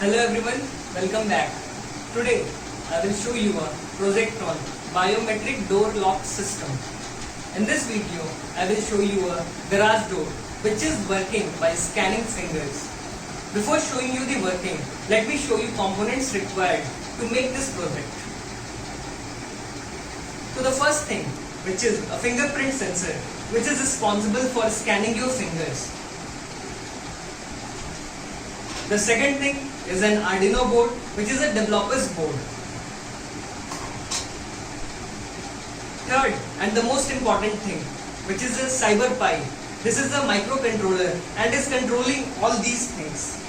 Hello everyone, welcome back. Today I will show you a project on biometric door lock system. In this video I will show you a garage door which is working by scanning fingers. Before showing you the working, let me show you components required to make this project. So the first thing, which is a fingerprint sensor which is responsible for scanning your fingers. The second thing is an Arduino board, which is a developer's board. Third and the most important thing, which is a CyberPi. This is a microcontroller and is controlling all these things.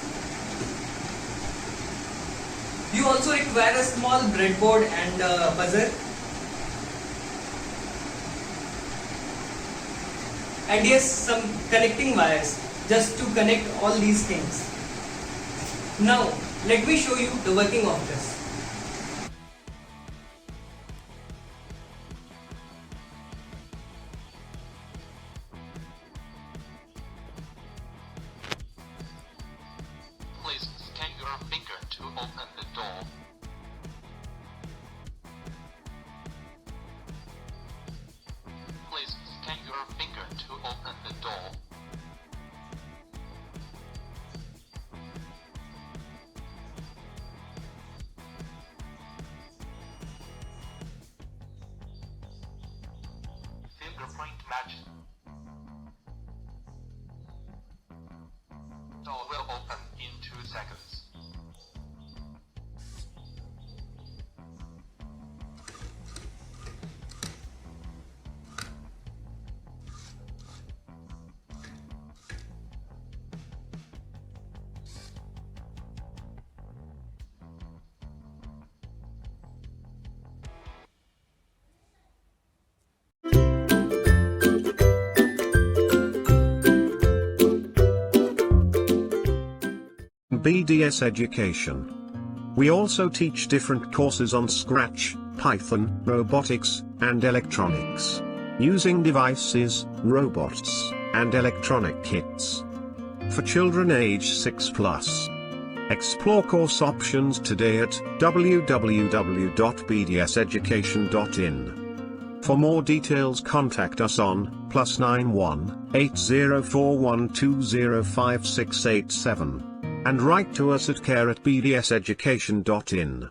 You also require a small breadboard and a buzzer. And yes, some connecting wires just to connect all these things. Now, let me show you the working of this. Please scan your finger to open the door. Please scan your finger to open the door. Fingerprint match. Door will open in 2 seconds. BDS Education. We also teach different courses on Scratch, Python, robotics, and electronics. Using devices, robots, and electronic kits. For children age 6+. Explore course options today at www.bdseducation.in. For more details contact us on +91 8041205687. And write to us at care@bdseducation.in.